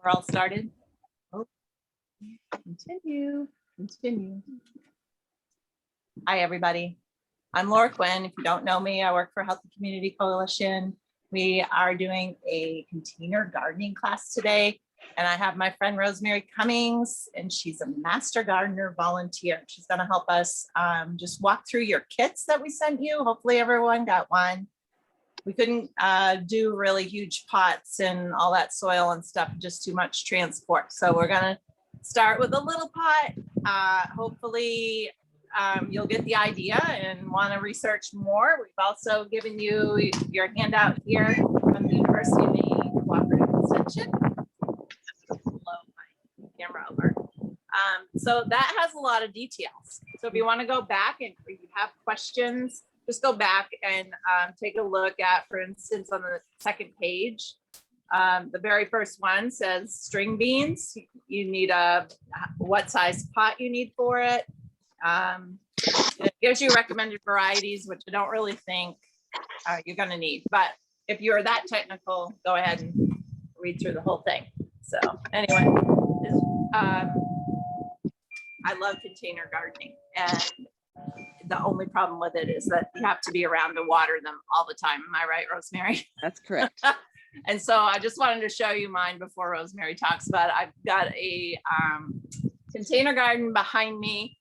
We're all started. Oh, continue. Hi, everybody. I'm Laura Quinn. If you don't know me, I work for Healthy Community Coalition. We are doing a container gardening class today, and I have my friend Rosemary Cummings, and she's a master gardener volunteer. She's going to help us just walk through your kits that we sent you. Hopefully everyone got one. We couldn't do really huge pots and all that soil and stuff, just too much transport. So we're gonna start with a little pot. Hopefully you'll get the idea and wanna research more. We've also given you your handout here from the University of Maine Cooperative Extension. Blow my camera over. So that has a lot of details. So if you wanna go back and if you have questions, just go back and take a look at, for instance, on the second page, the very first one says string beans. You need what size pot you need for it. It gives you recommended varieties, which I don't really think you're going to need. But if you're that technical, go ahead and read through the whole thing. So anyway, I love container gardening, and the only problem with it is that you have to be around to water them all the time. Am I right, Rosemary? That's correct. And so I just wanted to show you mine before Rosemary talks about it. I've got a container garden behind me.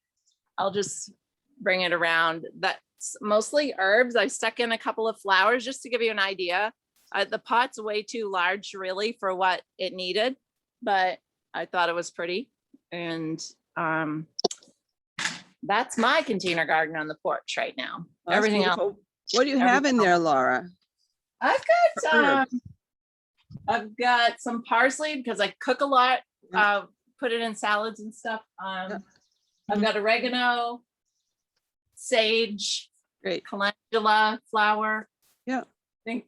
I'll just bring it around. That's mostly herbs. I stuck in a couple of flowers just to give you an idea. The pot's way too large really for what it needed, but I thought it was pretty. And that's my container garden on the porch right now. That's Everything beautiful. else. What do you have in there, Laura? I've got some parsley because I cook a lot. Put it in salads and stuff. I've got oregano, sage, Great. calendula flower. Yeah.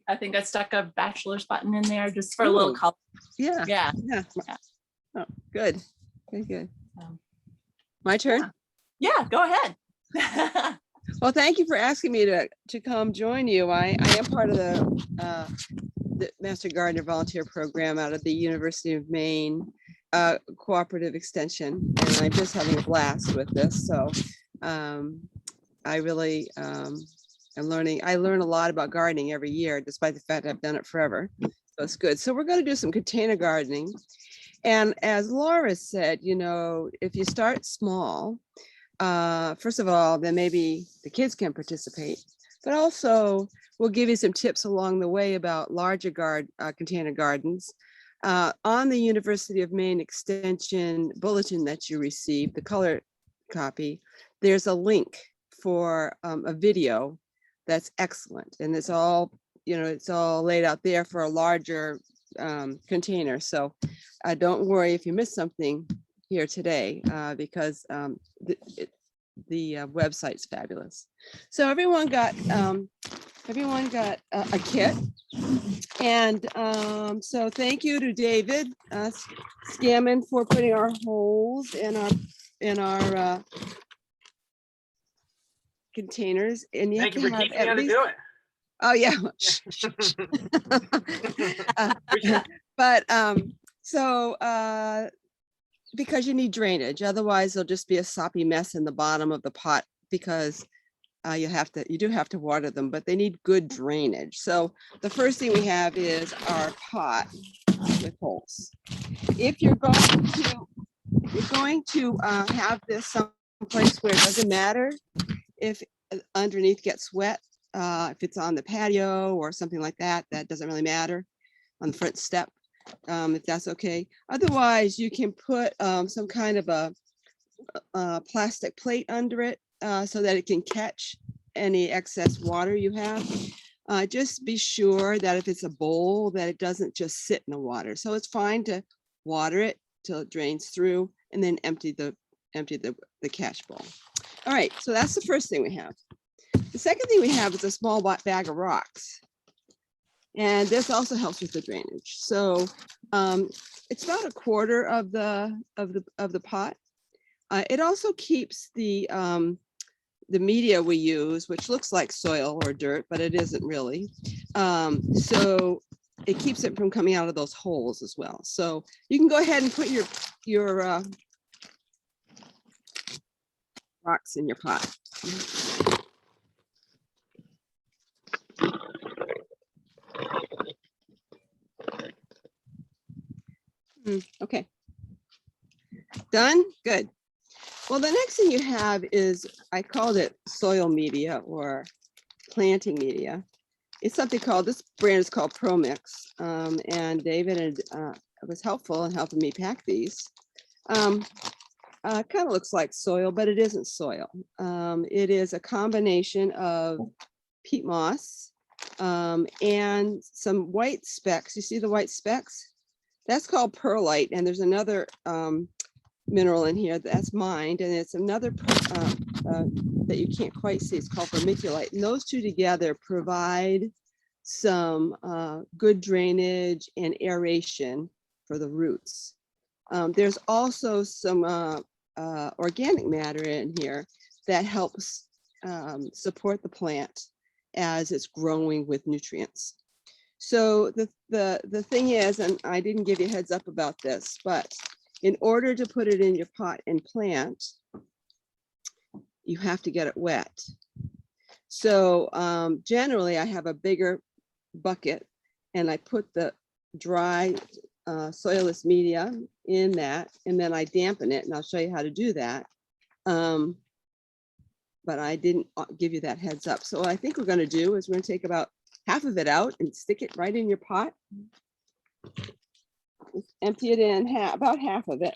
I think I stuck a bachelor's button in there just for a little color. Yeah. Yeah. Oh, good. Very good. Um, My turn. Yeah, go ahead. Well, thank you for asking me to come join you. I am part of the Master Gardener Volunteer Program out of the University of Maine Cooperative Extension, and I'm just having a blast with this. So I really am learning. I learn a lot about gardening every year, despite the fact I've done it forever. So it's good. So we're going to do some container gardening. And as Laura said, you know, if you start small, first of all, then maybe the kids can participate, but also we'll give you some tips along the way about larger container gardens. On the University of Maine Extension bulletin that you received, the color copy, there's a link for a video that's excellent. And it's all, you know, it's all laid out there for a larger container. So don't worry if you miss something here today, because the website's fabulous. So everyone got a kit, and so thank you to David Scammon for putting our holes in our containers. And you Thank you for have teaching me how to do it. Oh yeah. But because you need drainage, otherwise there'll just be a soppy mess in the bottom of the pot, because you do have to water them, but they need good drainage. So the first thing we have is our pot with holes. If you're going to have this someplace where it doesn't matter if underneath gets wet, if it's on the patio or something like that, that doesn't really matter, on the front step, if that's okay. Otherwise, you can put some kind of a plastic plate under it so that it can catch any excess water you have. Just be sure that if it's a bowl, that it doesn't just sit in the water. So it's fine to water it till it drains through, and then empty the catch bowl. All right, so that's the first thing we have. The second thing we have is a small bag of rocks. And this also helps with the drainage. So it's about a quarter of the pot. It also keeps the media we use, which looks like soil or dirt, but it isn't really. So it keeps it from coming out of those holes as well. So you can go ahead and put your rocks in your pot. Okay. Done? Good. Well, the next thing you have is, I called it soil media or planting media. It's something called, this brand is called ProMix. And David was helpful in helping me pack these. Kind of looks like soil, but it isn't soil. It is a combination of peat moss and some white specks. You see the white specks? That's called perlite, and there's another mineral in here that's mined, and it's another that you can't quite see. It's called vermiculite, and those two together provide some good drainage and aeration for the roots. There's also some organic matter in here that helps support the plant as it's growing with nutrients. So the thing is, and I didn't give you a heads up about this, but in order to put it in your pot and plant, you have to get it wet. So generally I have a bigger bucket and I put the dry soilless media in that, and then I dampen it, and I'll show you how to do that. But I didn't give you that heads up. So what I think we're going to do is we're going to take about half of it out and stick it right in your pot. Just empty it in, about half of it.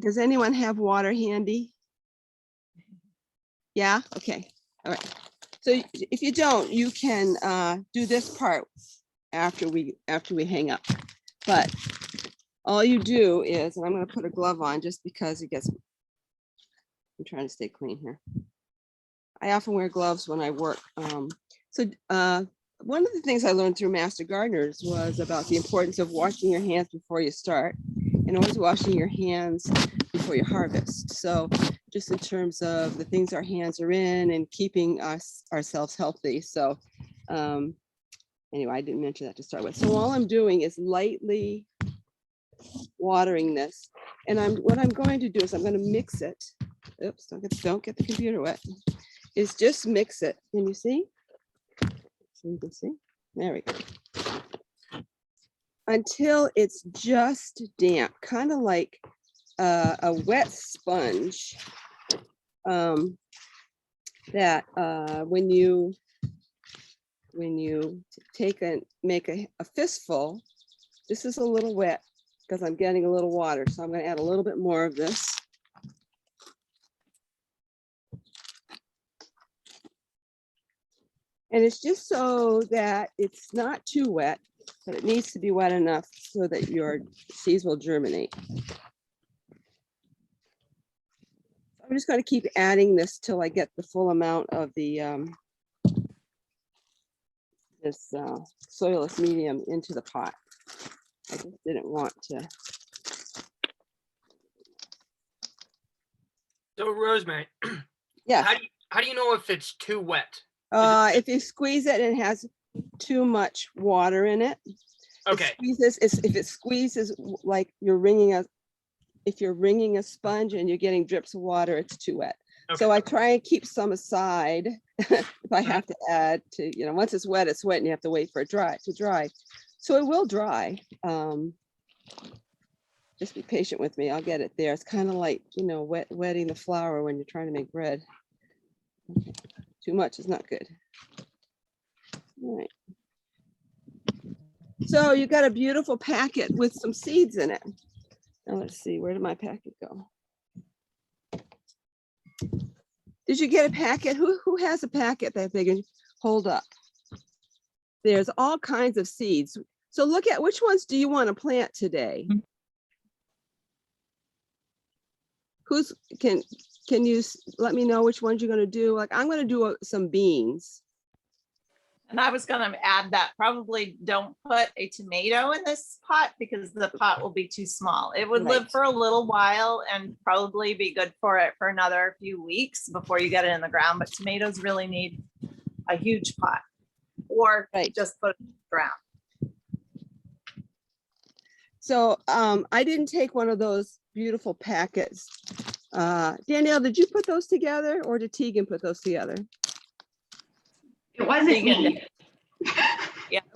Does anyone have water handy? Yeah, okay, all right. So if you don't, you can do this part after we hang up. But all you do is, and I'm going to put a glove on just because it gets, I'm trying to stay clean here. I often wear gloves when I work. So one of the things I learned through Master Gardeners was about the importance of washing your hands before you start, and always washing your hands before you harvest. So just in terms of the things our hands are in and keeping ourselves healthy. So anyway, I didn't mention that to start with. So all I'm doing is lightly watering this. And what I'm going to do is I'm going to mix it. Oops, don't get the computer wet. Is just mix it. Can you see? So you can see. There we go. Until it's just damp, kind of like a wet sponge. That when you take and make a fistful, this is a little wet because I'm getting a little water. So I'm going to add a little bit more of this. And it's just so that it's not too wet, but it needs to be wet enough so that your seeds will germinate. I'm just going to keep adding this till I get the full amount of the this soilless medium into the pot. I just didn't want to. So Rosemary, Yes. how do you know if it's too wet? If you squeeze it and it has too much water in it. Okay. If it squeezes like if you're wringing a sponge and you're getting drips of water, it's too wet. Okay. So I try and keep some aside if I have to add to, once it's wet, and you have to wait for it to dry. So it will dry. Just be patient with me. I'll get it there. It's kind of like, wetting the flour when you're trying to make bread. Okay. Too much is not good. All right. So you got a beautiful packet with some seeds in it. Now let's see, where did my packet go? Did you get a packet? Who has a packet that they can hold up? There's all kinds of seeds. So look at which ones do you want to plant today? Can you let me know which ones you're going to do? Like I'm going to do some beans. And I was going to add that probably don't put a tomato in this pot because the pot will be too small. It would live Right. for a little while and probably be good for it for another few weeks before you get it in the ground. But tomatoes really need a huge pot. or Right. just put it in the ground. So I didn't take one of those beautiful packets. Danielle, did you put those together or did Tegan put those together? It wasn't me.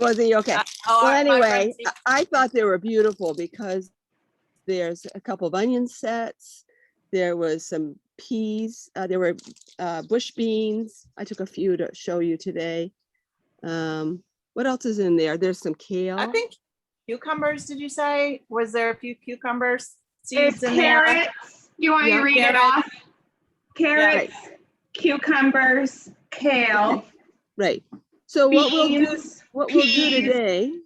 Wasn't you? Okay. Oh, Well, my friend anyway, Steve- I thought they were beautiful because there's a couple of onion sets. There was some peas. There were bush beans. I took a few to show you today. What else is in there? There's some kale. I think cucumbers, did you say? Was there a few cucumbers seeds It's in there? carrots. You want me Yeah. to read it Carrots. off? Carrots, cucumbers, kale, Right. So what we'll do, beans, what we'll do peas. today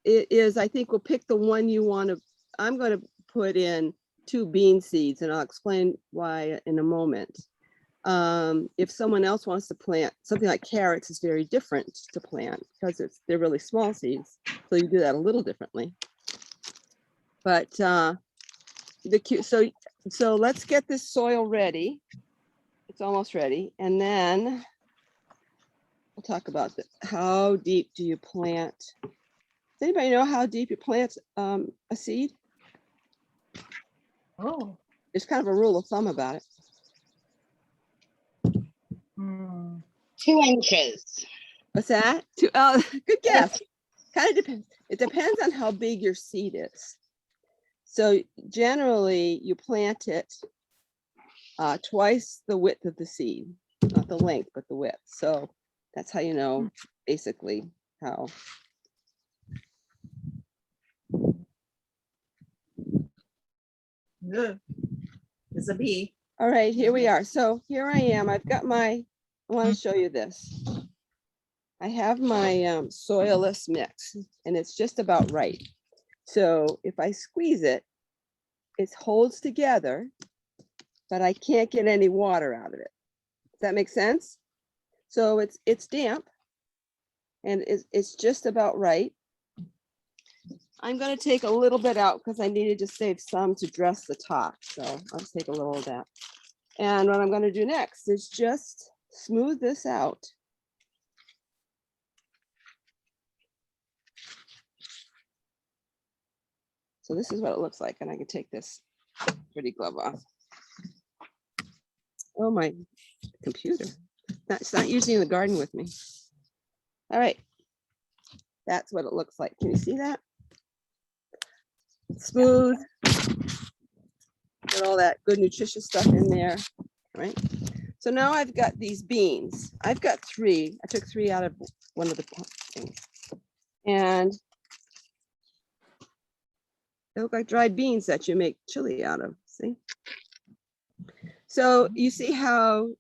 is I think we'll pick the one you want to, I'm going to put in 2 bean seeds and I'll explain why in a moment. If someone else wants to plant something like carrots, is very different to plant because they're really small seeds. So you do that a little differently. But so let's get this soil ready. It's almost ready. And then we'll talk about how deep do you plant? Does anybody know how deep you plant a seed? Oh. There's kind of a rule of thumb about it. Hmm. 2 inches. What's that? Good guess. Kind of depends. It depends on how big your seed is. So generally you plant it twice the width of the seed, not the length, but the width. So that's how you know basically how. Ugh. There's a bee. All right, here we are. So here I am. I've got I want to show you this. I have my soilless mix and it's just about right. So if I squeeze it, it holds together, but I can't get any water out of it. Does that make sense? So it's damp and it's just about right. I'm going to take a little bit out because I needed to save some to dress the top. So I'll take a little of that. And what I'm going to do next is just smooth this out. So this is what it looks like. And I can take this pretty glove off. Oh, my computer. It's not usually in the garden with me. All right. That's what it looks like. Can you see that? Smooth. Put all that good nutritious stuff in there, right? So now I've got these beans. I've got 3. I took 3 out of one of the things. And they look like dried beans that you make chili out of, see? So you see how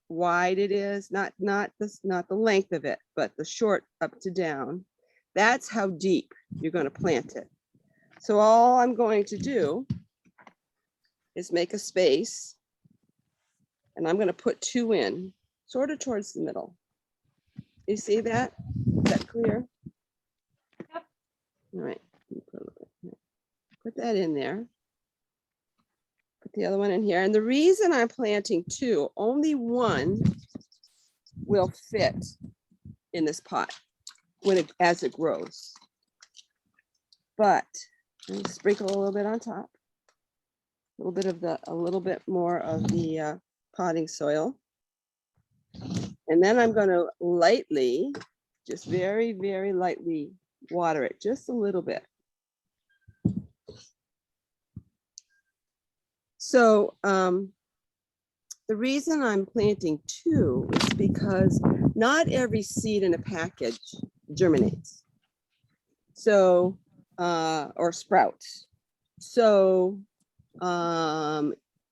wide it is, not the length of it, but the short up to down. That's how deep you're going to plant it. So all I'm going to do is make a space and I'm going to put 2 in, sort of towards the middle. You see that? Is that clear? Yep. All right. Put that in there. Put the other one in here. And the reason I'm planting 2, only one will fit in this pot as it grows. But I'm gonna sprinkle a little bit on top. A little bit more of the potting soil. And then I'm going to lightly, just very, very lightly water it just a little bit. So the reason I'm planting 2 is because not every seed in a package germinates. So, or sprouts. So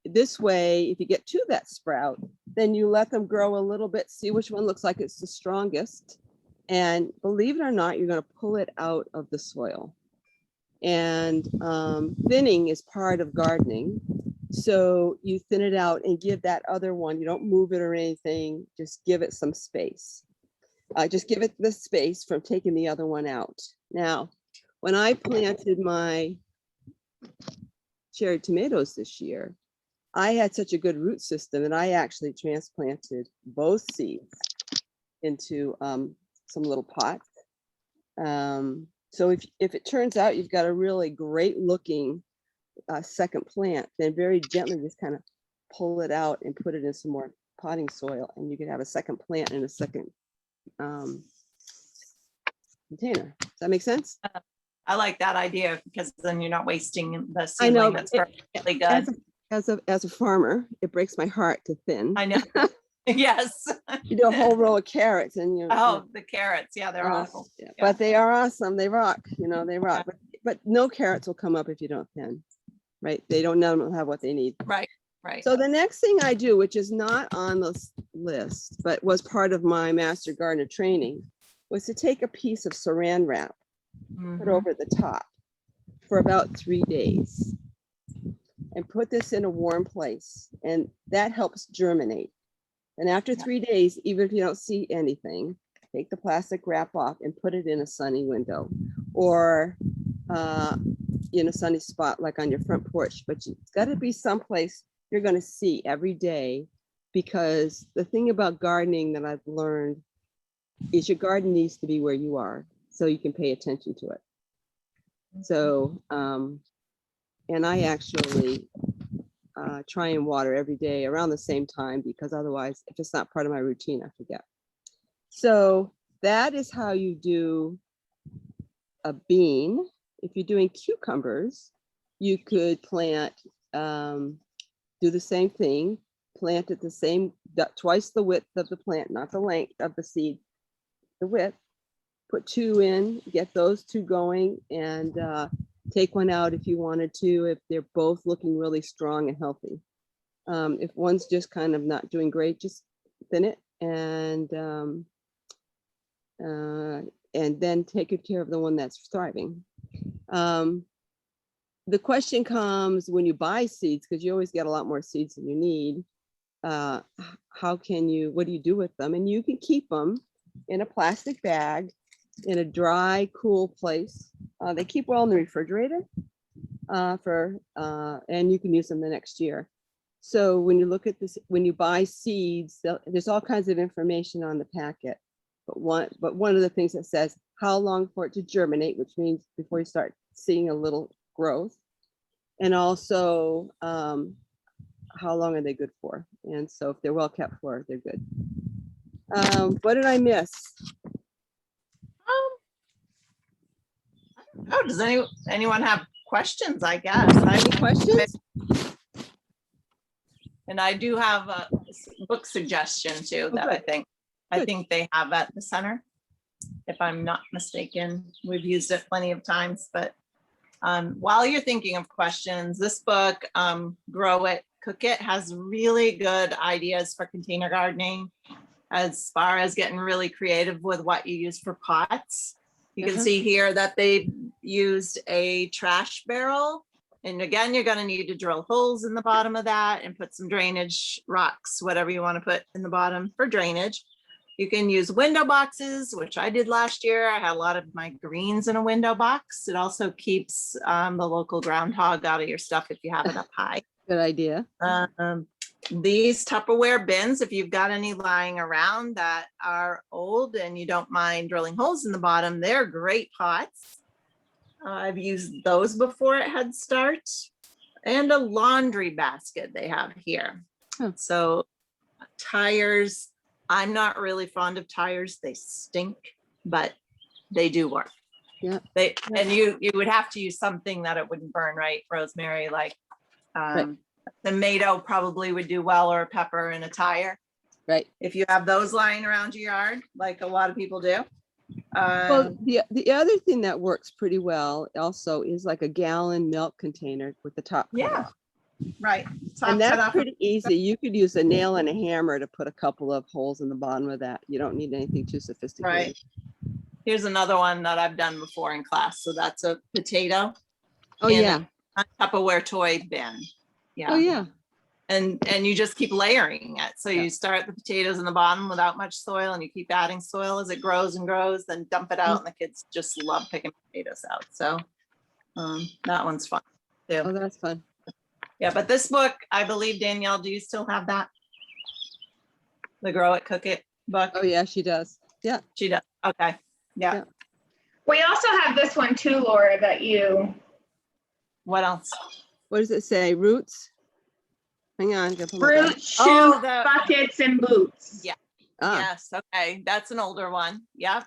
this way, if you get 2 that sprout, then you let them grow a little bit, see which one looks like it's the strongest. And believe it or not, you're going to pull it out of the soil. And thinning is part of gardening. So you thin it out and give that other one, you don't move it or anything, just give it some space. Just give it the space from taking the other one out. Now, when I planted my cherry tomatoes this year, I had such a good root system that I actually transplanted both seeds into some little pots. So if it turns out you've got a really great looking second plant, then very gently just kind of pull it out and put it in some more potting soil, and you can have a second plant in a second container. Does that make sense? I like that idea because then you're not wasting the I know, seedling that's perfectly good. As a farmer, it breaks my heart to thin. I know. Yes. You do a whole row of carrots and you. Oh, the carrots. Yeah, they're Oh, awful. yeah, Yeah. But they are awesome. They rock, they rock. But no carrots will come up if you don't thin, right? They don't have what they need. Right. Right. So the next thing I do, which is not on the list, but was part of my master gardener training, was to take a piece of saran wrap, put Mhm. over the top for about 3 days, and put this in a warm place, and that helps germinate. And after 3 days, even if you don't see anything, take the plastic wrap off and put it in a sunny window, or in a sunny spot like on your front porch. But it's got to be someplace you're going to see every day, because the thing about gardening that I've learned is your garden needs to be where you are so you can pay attention to it. So, and I actually try and water every day around the same time, because otherwise, if it's not part of my routine, I forget. So that is how you do a bean. If you're doing cucumbers, you could plant, do the same thing, plant it the same, twice the width of the plant, not the length of the seed, the width. Put 2 in, get those 2 going, and take one out if you wanted to, if they're both looking really strong and healthy. If one's just kind of not doing great, just thin it, and then take care of the one that's thriving. The question comes when you buy seeds, because you always get a lot more seeds than you need. What do you do with them? And you can keep them in a plastic bag in a dry, cool place. They keep well in the refrigerator and you can use them the next year. So when you look at this, when you buy seeds, there's all kinds of information on the packet. But one of the things that says how long for it to germinate, which means before you start seeing a little growth, and also how long are they good for? And so if they're well kept for, they're good. What did I miss? Oh, does anyone have questions? I guess. Any questions? And I do have a book suggestion too that good. I Good. think they have at the center. If I'm not mistaken, we've used it plenty of times, but while you're thinking of questions, this book, Grow It, Cook It, has really good ideas for container gardening as far as getting really creative with what you use for pots. You can see here that they've used a trash barrel. And again, you're going to need to drill holes in the bottom of that and put some drainage rocks, whatever you want to put in the bottom for drainage. You can use window boxes, which I did last year. I had a lot of my greens in a window box. It also keeps the local groundhog out of your stuff if you have it up high. Good idea. These Tupperware bins, if you've got any lying around that are old and you don't mind drilling holes in the bottom, they're great pots. I've used those before at Head Start. And a laundry basket they have here. Oh. So tires, I'm not really fond of tires. They stink, but they do work. Yeah. And you would have to use something that it wouldn't burn, right, Rosemary? Like tomato probably would do well, or a pepper in a tire. Right. If you have those lying around your yard, like a lot of people do. Well, the other thing that works pretty well also is like a gallon milk container with the top cut Yeah. off. Right. Top And cut that's off. pretty easy. You could use a nail and a hammer to put a couple of holes in the bottom of that. You don't need anything too sophisticated. Right. Here's another one that I've done before in class. So that's a potato. Oh, in yeah. a Tupperware toy bin. Yeah. Oh, yeah. And you just keep layering it. So Yeah. you start the potatoes in the bottom without much soil, and you keep adding soil as it grows and grows, then dump it out. And the kids just love picking potatoes out. So that one's fun too. Oh, that's fun. Yeah, but this book, I believe, Danielle, do you still have that? The Grow It, Cook It book? Oh, yeah, she does. Yeah. She does. Okay, yeah. Yeah. We also have this one too, Laura, that you, What else? What does it say? Roots? Hang on. Gotta put my fruit, glasses- shoe, Oh, the- buckets, and boots. Yeah. Ah, Yes, okay, that's an older one, yep.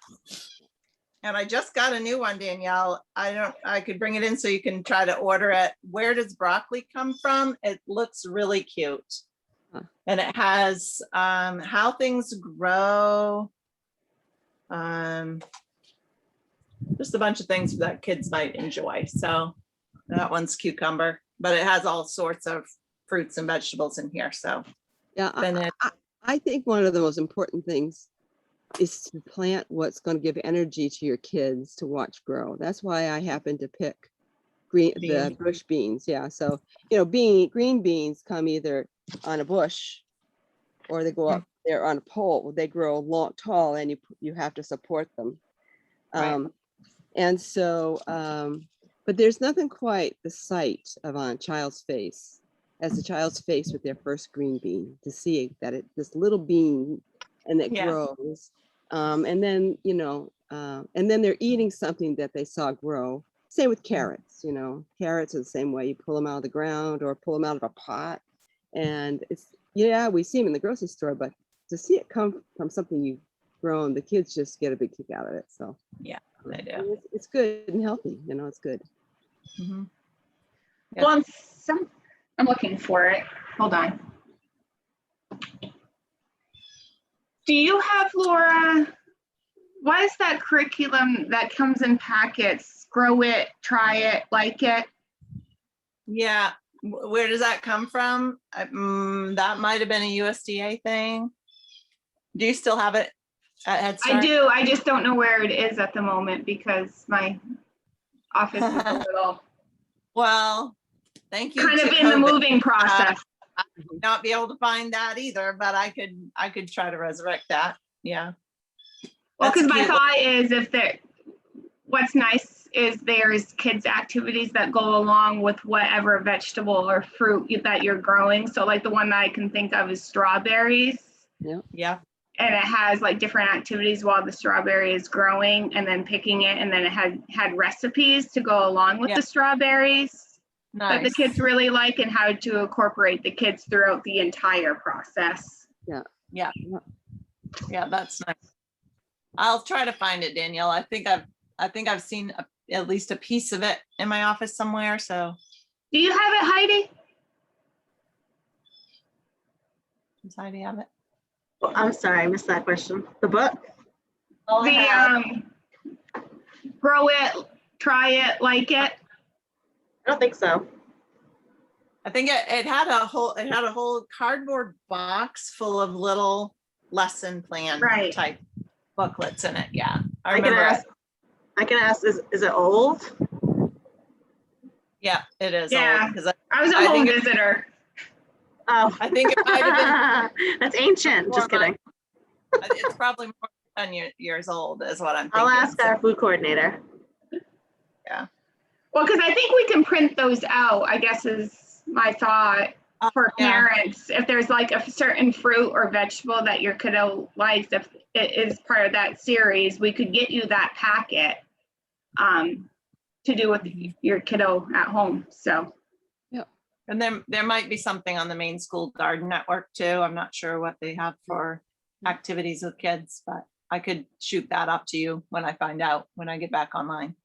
And I just got a new one, Danielle. I could bring it in so you can try to order it. Where does broccoli come from? It looks really cute. Huh. And it has how things grow. Just a bunch of things that kids might enjoy. So that one's cucumber, but it has all sorts of fruits and vegetables in here, so. yeah. Then it, I think one of the most important things is to plant what's going to give energy to your kids to watch grow. That's why I happen to pick the Beans. bush beans. Yeah. So, green beans come either on a bush or they go up there on a pole. They grow long, tall, and you have to support them. Right. And so, but there's nothing quite the sight of on a child's face as the child's face with their first green bean, to see that this little bean and it Yeah. grows. And then, and then they're eating something that they saw grow. Same with carrots, carrots are the same way. You pull them out of the ground or pull them out of a pot. And we see them in the grocery store, but to see it come from something you've grown, the kids just get a big kick out of it. So they do. it's good and healthy, it's good. Mhm. Yeah. Well, I'm looking for it. Hold on. Do you have, Laura, what is that curriculum that comes in packets? Grow it, try it, like it? Yeah, where does that come from? That might have been a USDA thing. Do you still have it at Head I Start? do. I just don't know where it is at the moment because my office is a little Well, thank you. kind to of in the COVID. moving process. Not be able to find that either, but I could try to resurrect that. Yeah. Well, That's because my cute. thought is what's nice is there's kids' activities that go along with whatever vegetable or fruit that you're growing. So like the one that I can think of is strawberries. Yeah. And it has like different activities while the strawberry is growing and then picking it. And then it had recipes to go along with Yeah. the strawberries that the Nice. kids really like and how to incorporate the kids throughout the entire process. Yeah, that's nice. I'll try to find it, Danielle. I think I've seen at least a piece of it in my office somewhere. So Do you have it, Heidi? does Heidi have it? Well, I'm sorry, I missed that question. The book? The grow it, try it, like it. I don't think so. I think it had a whole cardboard box full of little lesson plan Right. type booklets in it. Yeah, I I can remember. ask. I can ask. Is it old? Yeah, it is. Yeah. Old, 'cause I was a I home think visitor. Oh, I think it might have that's ancient. Just Well, kidding. been. It's probably more than 10 years old, is what I'm thinking. I'll ask So, our food coordinator. Well, because I think we can print those out, I guess is my thought for yeah. parents. If there's like a certain fruit or vegetable that your kiddo likes, if it is part of that series, we could get you that packet to do with your kiddo at home. So, And then there might be something on the Maine School Garden Network too. I'm not sure what they have for activities with kids, but I could shoot that up to you when I find out, when I get back online.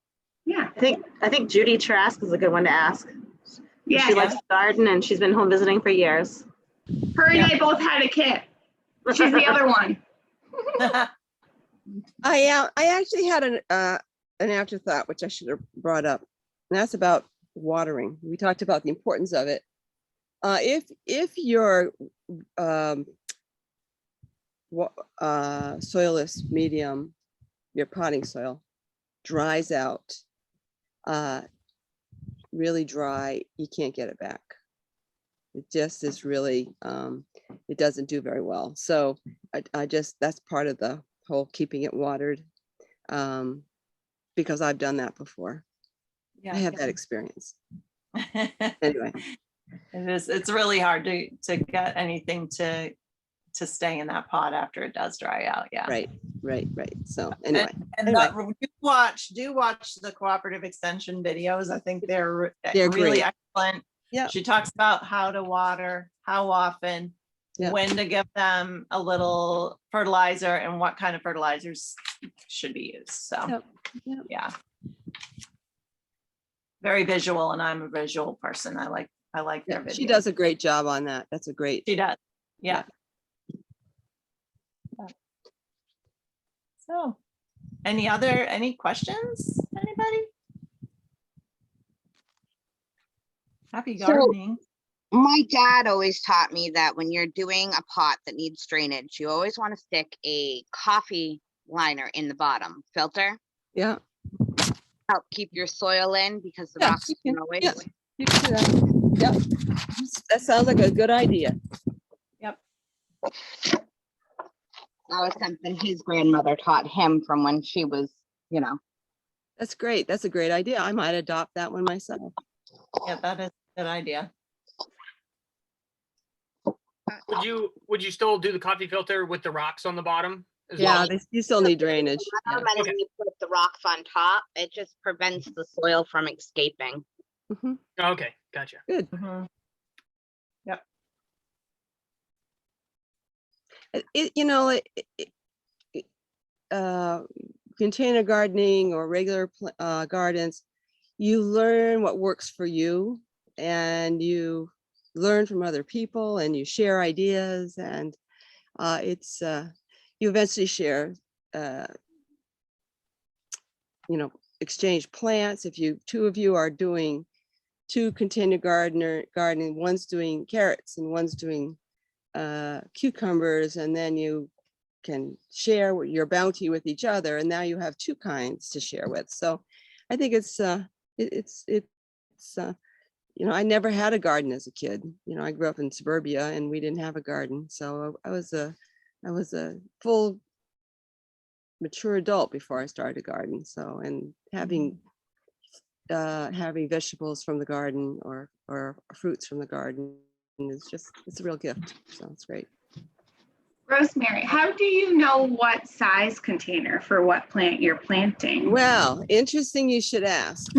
yeah. I think Judy Trask is a good one to ask. Yeah. She likes to garden and she's been home visiting for years. Her and I both had a kit. She's the other one. I actually had an afterthought, which I should have brought up. And that's about watering. We talked about the importance of it. If your soilless medium, your potting soil, dries out, really dry, you can't get it back. It just is really, it doesn't do very well. So I just, that's part of the whole keeping it watered, because I've done that before. Yeah. I have that experience. It Anyway, is, it's really hard to get anything to stay in that pot after it does dry out. Yeah. right. right. So anyway, And do watch the cooperative extension videos. I think they're They're really great. excellent. Yeah. She talks about how to water, how often, Yeah. when to give them a little fertilizer and what kind of fertilizers should be used. So, Yep, yep. yeah. Very visual, and I'm a visual person. I like their yeah, videos. she does a great job on that. That's a great. She does. Yeah. So, any questions? Anybody? Happy So- gardening. My dad always taught me that when you're doing a pot that needs drainage, you always want to stick a coffee liner in the bottom filter. Yeah. Help keep your soil in because the Yeah, rocks you can- can always. yeah. You can do that. Yep. That sounds like a good idea. That was something his grandmother taught him from when she was, That's great. That's a great idea. I might adopt that one myself. Yeah, that is a good idea. Would you still do the coffee filter with the rocks on the bottom as Yeah, well? you still need drainage. And then Okay. when you put the rocks on top, it just prevents the soil from escaping. Mhm. Okay, gotcha. Good. Mhm. Container gardening or regular gardens, you learn what works for you, and you learn from other people, and you share ideas, and you eventually share, exchange plants. If two of you are doing two container gardening, one's doing carrots and one's doing cucumbers, and then you can share your bounty with each other, and now you have two kinds to share with. So I think I never had a garden as a kid. I grew up in suburbia and we didn't have a garden. So I was a full mature adult before I started a garden. So, and having vegetables from the garden or fruits from the garden it's a real gift. So it's great. Rosemary, how do you know what size container for what plant you're planting? Well, interesting you should ask.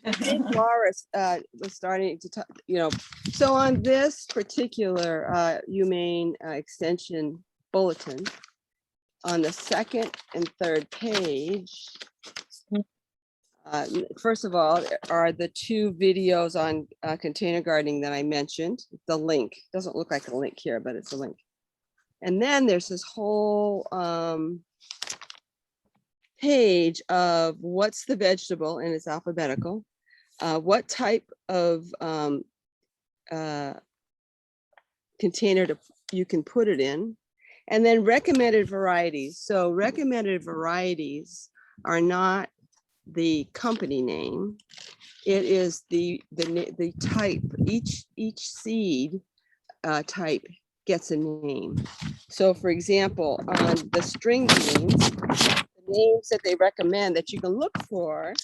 I think Laura was starting to talk, so on this particular Humane Extension bulletin, on the second and third page, first of all, are the two videos on container gardening that I mentioned. The link doesn't look like a link here, but it's a link. And then there's this whole page of what's the vegetable, and it's alphabetical. What type of container you can put it in, and then recommended varieties. So recommended varieties are not the company name. It is the type. Each seed type gets a name. So for example, on the string beans, the names that they recommend that you can look for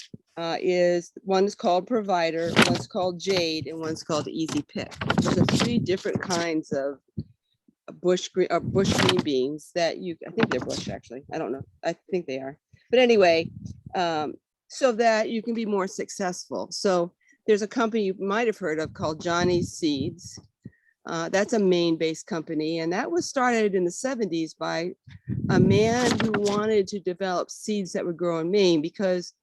is one's called Provider, one's called Jade, and one's called Easy Pick. Those are three different kinds of bush green beans that I think they're bush actually. I don't know. I think they are. But anyway, so that you can be more successful. So there's a company you might have heard of called Johnny's Seeds. That's a Maine-based company, and that was started in the 70s by a man who wanted to develop seeds that would grow in Maine, because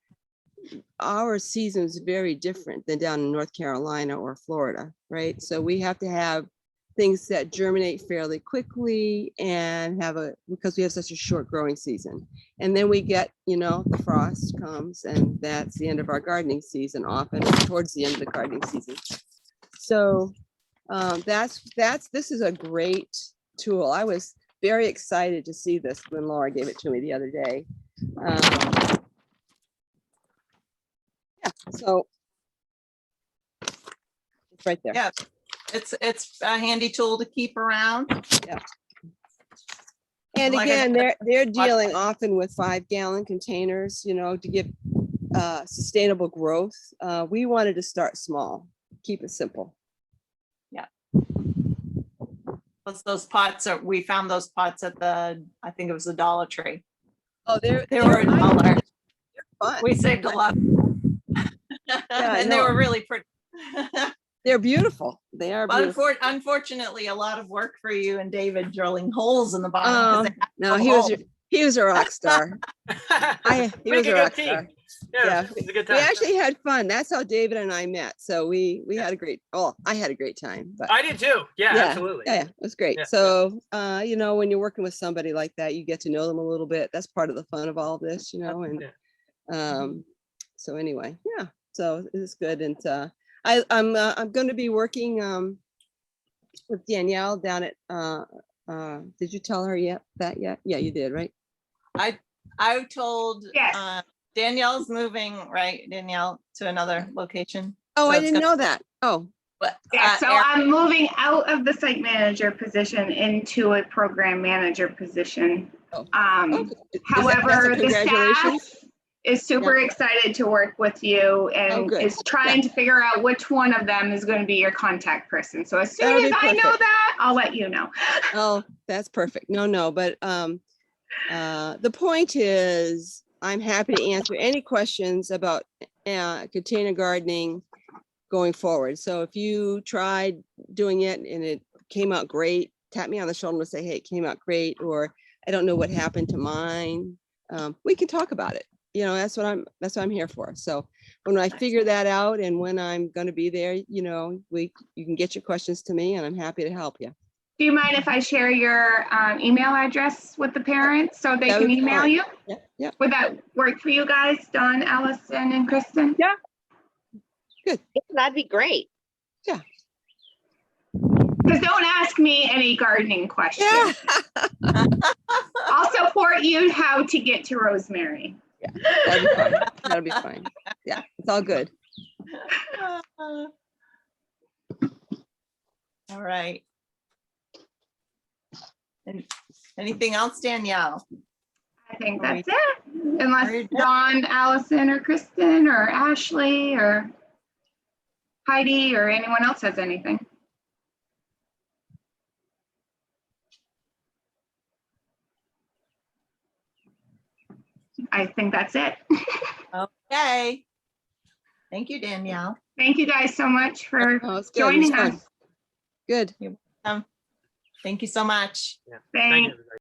our season is very different than down in North Carolina or Florida, right? So we have to have things that germinate fairly quickly and because we have such a short growing season. And then we get, the frost comes, and that's the end of our gardening season, often towards the end of the gardening season. So this is a great tool. I was very excited to see this when Laura gave it to me the other day. Yeah, so it's right there. Yeah, it's a handy tool to keep around. And Like I again, said, they're dealing often with 5-gallon containers, to give sustainable growth. We wanted to start small, keep it simple. Well, Those pots are, we found those pots at the, I think it was the Dollar Tree. Oh, They were a dollar. fun. We saved a lot. And they no. were really pretty. They're beautiful. They are But beautiful. unfortunately, a lot of work for you and David drilling holes in the bottom. 'cause Oh, they had no, no he hole. was a rock star. He Make was a a good rock team. star. Yeah, Yeah, it's a good We time. actually had fun. That's how David and I met. So we had a great, oh, I had a great time, but I did too. Yeah, yeah, absolutely. yeah, it was great. Yeah, So, you know, when you're working with somebody like that, you get to know them a little bit. That's part of the fun of all of this, you know, and, so anyway, yeah, so it's good. And, I'm going to be working, with Danielle down at, did you tell her yet that yet? Yeah, you did, right? I told Yes. Danielle's moving, right, Danielle, to another location. Oh, So I it's didn't gonna- know that. Oh, But Yeah, so Erin- I'm moving out of the site manager position into a program manager position. Oh, Um, okay. That's a However, the congratulations. staff is super excited to work with you and good. is trying to figure out which one of them is going to be your contact person. So as soon That'll as be I know perfect. that, I'll let you know. Oh, that's perfect. No, but the point is, I'm happy to answer any questions about container gardening going forward. So if you tried doing it and it came out great, tap me on the shoulder and say, hey, it came out great, or I don't know what happened to mine. We can talk about it. You know, that's what I'm here for. So when I figure that out and when I'm going to be there, you know, you can get your questions to me and I'm happy to help you. Do you mind if I share your email address with the parents so they That can would be email fine. you? Yeah. Would that work for you guys, Dawn, Allison, and Kristen? Yeah. That'd be great. Because don't ask me any gardening questions. Yeah. I'll support you how to get to Rosemary. That'll be fine. That'll be fine. Yeah, it's all good. All right. And anything else, Danielle? I think Are we- that's it. are we Unless done? Dawn, Allison, or Kristen, or Ashley, or Heidi, or anyone else has anything. I think that's it. Okay. Thank you, Danielle. Thank you guys so much for Oh, it's good. It was joining fun. us. Good. Thank you so much. Thank you, Thanks. everybody.